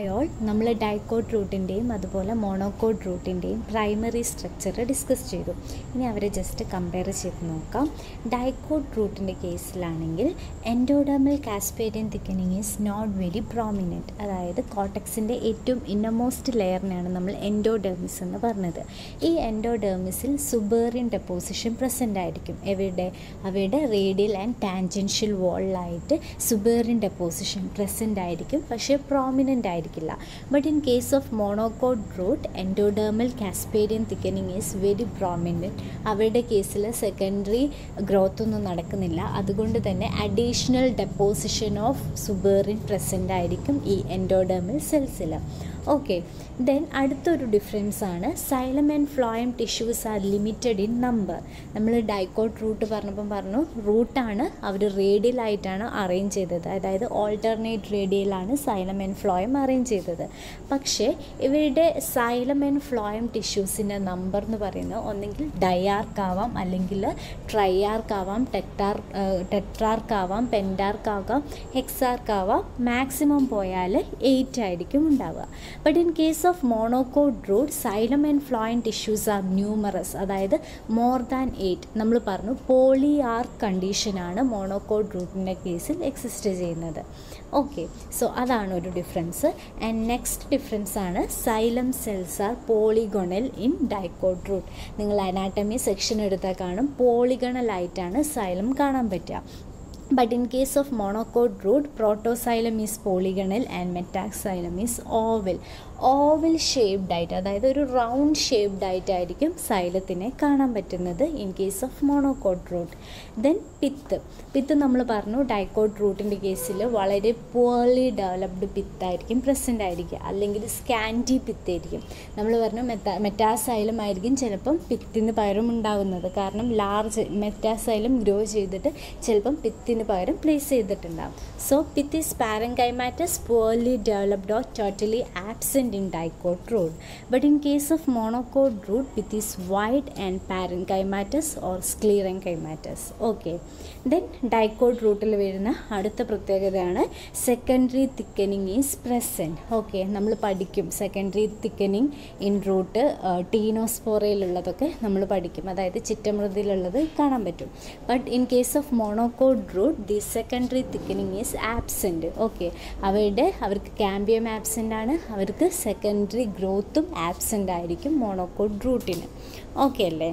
Hi all, നമ്മൾ dicot റൂട്ടിൻ്റെയും അതുപോലെ മോണോക്കോട്ട് റൂട്ടിൻ്റെയും പ്രൈമറി സ്ട്രക്ചർ ഡിസ്കസ് ചെയ്തു. ഇനി അവരെ ജസ്റ്റ് കമ്പയർ ചെയ്ത് നോക്കാം. ഡൈക്കോട്ട് റൂട്ടിൻ്റെ കേസിലാണെങ്കിൽ endodermal casparian thickening is not very prominent. അതായത് കോട്ടക്സിൻ്റെ ഏറ്റവും ഇന്നമോസ്റ്റ് ലെയറിനെയാണ് നമ്മൾ എൻഡോഡെർമിസ് എന്ന് പറഞ്ഞത്. ഈ എൻഡോഡെർമിസിൽ സുബേറിയൻ ഡെപ്പോസിഷൻ പ്രസൻ്റ് ആയിരിക്കും. അവയുടെ റേഡിയൽ ആൻഡ് ടാൻജൻഷ്യൽ വോളിലായിട്ട് സുബേറിയൻ ഡെപ്പോസിഷൻ പ്രസൻ്റ് ആയിരിക്കും, പക്ഷേ പ്രോമിനൻ്റ് ആയിരിക്കില്ല. But in case of monocot root endodermal casparian thickening is very prominent. അവരുടെ കേസിൽ സെക്കൻഡറി ഗ്രോത്ത് ഒന്നും നടക്കുന്നില്ല. അതുകൊണ്ട് തന്നെ additional deposition of suberin present ആയിരിക്കും ഈ എൻഡോഡെർമൽ സെൽസിൽ. ഓക്കെ, ദെൻ അടുത്തൊരു ഡിഫറൻസ് ആണ് xylem and phloem tissues are limited in number. നമ്മൾ ഡൈക്കോട്ട് റൂട്ട് പറഞ്ഞപ്പം പറഞ്ഞു റൂട്ടാണ് അവർ റേഡിയലായിട്ടാണ് അറേഞ്ച് ചെയ്തത്, അതായത് alternate റേഡിയലാണ് xylem and phloem arrange ചെയ്തത്. പക്ഷേ ഇവരുടെ സൈലം ആൻഡ് ഫ്ലോയം ടിഷ്യൂസിൻ്റെ നമ്പർ എന്ന് പറയുന്നത് ഒന്നെങ്കിൽ ഡയാർക്കാവാം, അല്ലെങ്കിൽ ട്രൈയാർക്കാവാം, ടെട്രാർക്കാവാം, പെൻറ്റാർക്കാവാം, ഹെക്സാർക്കാവാം. മാക്സിമം പോയാൽ 8 ആയിരിക്കും ഉണ്ടാവുക. But in case of monocot root xylem and phloem tissues are numerous, അതായത് മോർ ദാൻ 8. നമ്മൾ പറഞ്ഞു പോളിയാർക്ക് കണ്ടീഷനാണ് മോണോക്കോട്ട് റൂട്ടിൻ്റെ കേസിൽ എക്സിസ്റ്റ് ചെയ്യുന്നത്. ഓക്കെ, സോ അതാണ് ഒരു ഡിഫറൻസ്. ആൻഡ് നെക്സ്റ്റ് ഡിഫറൻസ് ആണ് xylem cells are polygonal in dicot root. നിങ്ങൾ അനാട്ടമി സെക്ഷൻ എടുത്താൽ കാണും പോളിഗണലായിട്ടാണ് സൈലം കാണാൻ പറ്റുക. But in case of monocot root, protoxylem is polygonal and metaxylem is oval shaped ആയിട്ട്, അതായത് ഒരു റൗണ്ട് ഷേപ്ഡ് ആയിട്ടായിരിക്കും സൈലത്തിനെ കാണാൻ പറ്റുന്നത് in case of monocot root. Then pith നമ്മൾ പറഞ്ഞു ഡൈക്കോട്ട് റൂട്ടിൻ്റെ കേസിൽ വളരെ പുവർലി ഡെവലപ്ഡ് പിത്തായിരിക്കും പ്രസൻ്റ് ആയിരിക്കുക, അല്ലെങ്കിൽ സ്കാൻറ്റി പിത്തായിരിക്കും. നമ്മൾ പറഞ്ഞു മെറ്റാസൈലം ആയിരിക്കും ചിലപ്പം പിത്തിന് പകരം ഉണ്ടാകുന്നത്, കാരണം ലാർജ് മെറ്റാസൈലം ഗ്രോ ചെയ്തിട്ട് ചിലപ്പം പിത്തിന് പകരം പ്ലേസ് ചെയ്തിട്ടുണ്ടാകും. So pith is പാരൻകൈമാറ്റസ്, poorly developed or totally absent in dicot root. But in case of monocot root, pith is wide and parenchymatous or sclerenchymatous. Okay, then dicot rootൽ വരുന്ന അടുത്ത പ്രത്യേകതയാണ് secondary thickening is present. Okay, നമ്മൾ പഠിക്കും secondary thickening in root ടീനോസ്പോറയിലുള്ളതൊക്കെ നമ്മൾ പഠിക്കും, അതായത് ചിറ്റമൃതിയിലുള്ളത് കാണാൻ പറ്റും. But in case of monocot root the secondary thickening is absent. Okay, അവർക്ക് കാമ്പിയം ആബ്സെൻ്റ് ആണ്, അവർക്ക് സെക്കൻഡറി ഗ്രോത്തും ആബ്സെൻ്റ് ആയിരിക്കും മോണോക്കോട്ട് റൂട്ടിന്. ഓക്കെ അല്ലേ?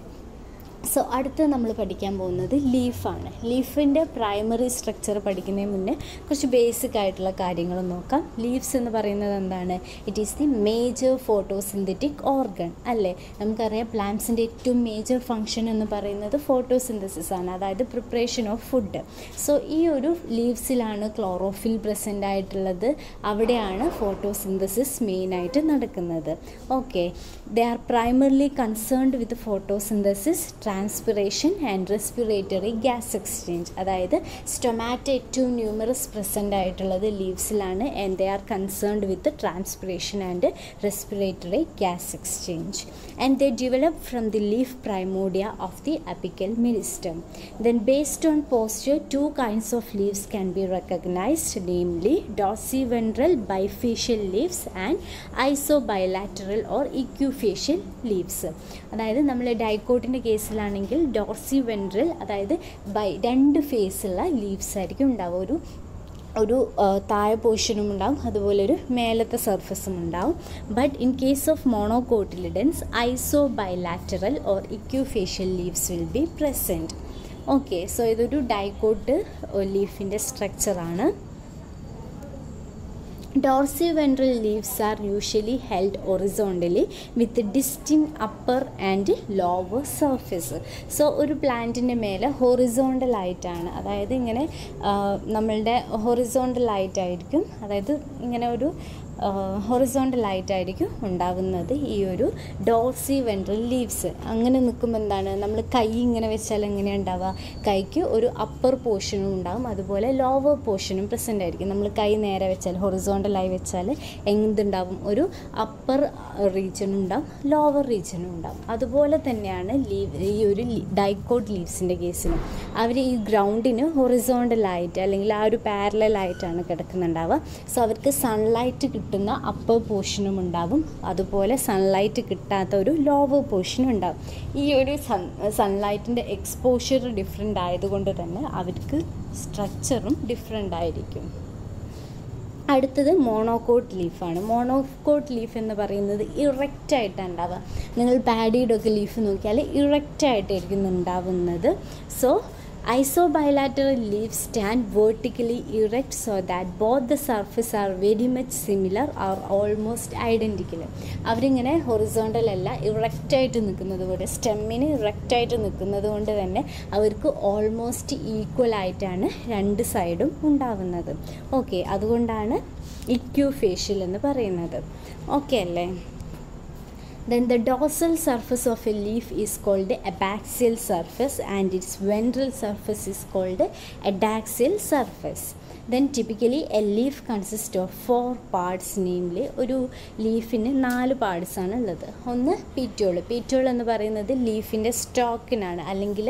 സോ അടുത്ത് നമ്മൾ പഠിക്കാൻ പോകുന്നത് ലീഫാണ്. ലീഫിൻ്റെ പ്രൈമറി സ്ട്രക്ചർ പഠിക്കുന്നതിന് മുന്നേ കുറച്ച് ബേസിക് ആയിട്ടുള്ള കാര്യങ്ങൾ നോക്കാം. ലീവ്സ് എന്ന് പറയുന്നത് എന്താണ്? It is the major photosynthetic organ അല്ലേ? നമുക്കറിയാം പ്ലാന്റ്സിൻ്റെ ഏറ്റവും മേജർ ഫങ്ഷൻ എന്ന് പറയുന്നത് ഫോട്ടോസിന്തസിസ് ആണ്, അതായത് പ്രിപ്പറേഷൻ ഓഫ് ഫുഡ്. സോ ഈ ഒരു ലീവ്സിലാണ് ക്ലോറോഫിൽ പ്രസൻ്റ് ആയിട്ടുള്ളത്, അവിടെയാണ് ഫോട്ടോസിന്തസിസ് മെയിനായിട്ട് നടക്കുന്നത്. Okay, they are primarily concerned with photosynthesis, transpiration and respiratory gas exchange. അതായത് സ്റ്റൊമാറ്റ ഏറ്റവും ന്യൂമറസ് പ്രസൻ്റ് ആയിട്ടുള്ളത് ലീവ്സിലാണ്, and they are concerned with transpiration and respiratory gas exchange. And they develop from the leaf primordia of the apical meristem. Then based on posture 2 kinds of leaves can be recognized, namely dorsiventral bifacial leaves and isobilateral or equifacial leaves. അതായത് നമ്മൾ ഡൈക്കോട്ടിൻ്റെ കേസിലാണെങ്കിൽ ഡോർസിവെൻട്രൽ, അതായത് രണ്ട് ഫേസുള്ള leaves ആയിരിക്കും ഉണ്ടാവുക. ഒരു താഴെ പോർഷനും ഉണ്ടാവും, അതുപോലെ ഒരു മേലത്തെ സർഫസും ഉണ്ടാവും. But in case of monocotyledons isobilateral or equifacial leaves will be present. Okay, so ഇതൊരു ഡൈക്കോട്ട് ലീഫിൻ്റെ സ്ട്രക്ചറാണ്. Dorsiventral leaves are usually held horizontally with distinct upper and lower surface. So ഒരു പ്ലാന്റിൻ്റെ മേലെ ഹൊറിസോണ്ടൽ ആയിട്ടാണ്, അതായത് ഇങ്ങനെ നമ്മളുടെ ഹൊറിസോണ്ടൽ ആയിട്ടായിരിക്കും, അതായത് ഇങ്ങനെ ഒരു ഹൊറിസോണ്ടലായിട്ടായിരിക്കും ഉണ്ടാകുന്നത് ഈ ഒരു ഡോർസിവെൻട്രൽ ലീവ്സ്. അങ്ങനെ നിൽക്കുമ്പോൾ എന്താണ്, നമ്മൾ കൈ ഇങ്ങനെ വെച്ചാൽ എങ്ങനെയാണ് ഉണ്ടാവുക? കൈക്ക് ഒരു അപ്പർ പോർഷനും ഉണ്ടാകും, അതുപോലെ ലോവർ പോർഷനും പ്രസൻ്റ് ആയിരിക്കും. നമ്മൾ കൈ നേരെ വെച്ചാൽ ഹൊറിസോണ്ടൽ ഹൊറിസോണ്ടലായി വെച്ചാൽ എന്തുണ്ടാവും, ഒരു അപ്പർ റീജിയനും ഉണ്ടാവും, ലോവർ റീജിയനും ഉണ്ടാവും. അതുപോലെ തന്നെയാണ് ഈ ഒരു ഡൈക്കോട്ട് ലീവ്സിൻ്റെ കേസിലും. അവർ ഈ ഗ്രൗണ്ടിന് ഹൊറിസോണ്ടലായിട്ട് അല്ലെങ്കിൽ ആ ഒരു പാരലായിട്ടാണ് കിടക്കുന്നുണ്ടാവുക. സോ അവർക്ക് സൺലൈറ്റ് കിട്ടുന്ന അപ്പർ പോർഷനും ഉണ്ടാവും, അതുപോലെ സൺലൈറ്റ് കിട്ടാത്ത ഒരു ലോവർ പോർഷനും ഉണ്ടാവും. ഈ ഒരു സൺലൈറ്റിൻ്റെ എക്സ്പോഷർ ഡിഫറെൻ്റ് ആയതുകൊണ്ട് തന്നെ അവർക്ക് സ്ട്രക്ചറും ഡിഫറെൻ്റ് ആയിരിക്കും. അടുത്തത് മോണോകോട്ട് ലീഫാണ്. മോണോകോട്ട് ലീഫ് എന്ന് പറയുന്നത് ഇറക്റ്റായിട്ടാണ് ഉണ്ടാവുക. നിങ്ങൾ പാഡിയുടെ ഒക്കെ ലീഫ് നോക്കിയാൽ ഇറക്റ്റായിട്ടായിരിക്കും ഉണ്ടാവുന്നത്. So isobilateral leaves stand vertically erect so that both the surfaces are very much similar or almost identical. അവരിങ്ങനെ ഹൊറിസോണ്ടൽ അല്ല, ഇറക്റ്റായിട്ട് നിൽക്കുന്നത് പോലെ, സ്റ്റെമ്മിന് ഇറക്റ്റായിട്ട് നിൽക്കുന്നത് കൊണ്ട് തന്നെ അവർക്ക് ഓൾമോസ്റ്റ് ഈക്വൽ ആയിട്ടാണ് രണ്ട് സൈഡും ഉണ്ടാവുന്നത്. ഓക്കെ, അതുകൊണ്ടാണ് ഇക്വിഫേഷ്യൽ എന്ന് പറയുന്നത്. ഓക്കെ അല്ലേ? Then the dorsal surface of a leaf is called the abaxial surface and its ventral surface is called the adaxial surface. Then typically a leaf consists of 4 parts, namely ഒരു ലീഫിന് 4 പാർട്സാണ് ഉള്ളത്. ഒന്ന് പീറ്റോൾ എന്ന് പറയുന്നത് ലീഫിൻ്റെ സ്റ്റോക്കിനാണ്, അല്ലെങ്കിൽ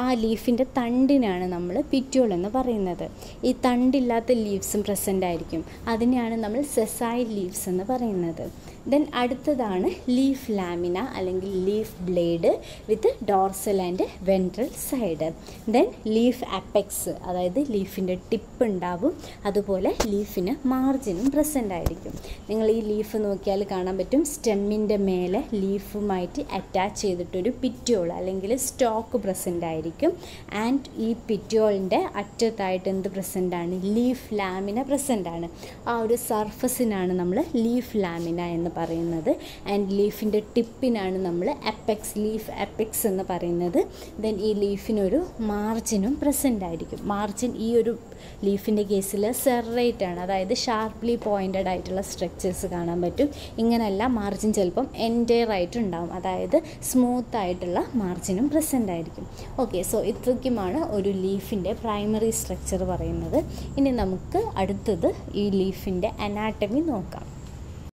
ആ ലീഫിൻ്റെ തണ്ടിനാണ് നമ്മൾ പീറ്റോൾ എന്ന് പറയുന്നത്. ഈ തണ്ടില്ലാത്ത ലീവ്സും പ്രസൻ്റ് ആയിരിക്കും, അതിനെയാണ് നമ്മൾ സെസൈൽ ലീവ്സ് എന്ന് പറയുന്നത്. ദെൻ അടുത്തതാണ് ലീഫ് ലാമിന അല്ലെങ്കിൽ leaf blade with dorsal and ventral side. Then leaf apex, അതായത് ലീഫിൻ്റെ ടിപ്പ് ഉണ്ടാവും, അതുപോലെ ലീഫിന് മാർജിനും പ്രസൻ്റ് ആയിരിക്കും. നിങ്ങൾ ഈ ലീഫ് നോക്കിയാൽ കാണാൻ പറ്റും, സ്റ്റെമ്മിൻ്റെ മേലെ ലീഫുമായിട്ട് അറ്റാച്ച് ചെയ്തിട്ടൊരു പിറ്റ്യോൾ അല്ലെങ്കിൽ സ്റ്റോക്ക് പ്രസൻ്റ് ആയിരിക്കും. ആൻഡ് ഈ പിറ്റ്യോളിൻ്റെ അറ്റത്തായിട്ട് എന്ത് പ്രസൻ്റ് ആണ്? ലീഫ് ലാമിന പ്രസൻ്റ് ആണ്. ആ ഒരു സർഫസിനാണ് നമ്മൾ ലീഫ് ലാമിന എന്ന് പറയുന്നത്. ആൻഡ് ലീഫിൻ്റെ ടിപ്പിനാണ് നമ്മൾ ലീഫ് അപ്പെക്സ് എന്ന് പറയുന്നത്. ദെൻ ഈ ലീഫിനൊരു മാർജിനും പ്രസൻ്റ് ആയിരിക്കും. മാർജിൻ ഈ ഒരു ലീഫിൻ്റെ കേസിൽ സെറേറ്റ് ആണ്, അതായത് ഷാർപ്ലി പോയിൻറ്റഡ് ആയിട്ടുള്ള സ്ട്രക്ചേഴ്സ് കാണാൻ പറ്റും. ഇങ്ങനെയല്ല, മാർജിൻ ചിലപ്പം എൻറ്റയർ ആയിട്ടുണ്ടാവും, അതായത് സ്മൂത്ത് ആയിട്ടുള്ള മാർജിനും പ്രസൻ്റ് ആയിരിക്കും. ഓക്കെ, സോ ഇത്രയ്ക്കുമാണ് ഒരു ലീഫിൻ്റെ പ്രൈമറി സ്ട്രക്ചർ പറയുന്നത്. ഇനി നമുക്ക് അടുത്തത് ഈ ലീഫിൻ്റെ അനാട്ടമി നോക്കാം.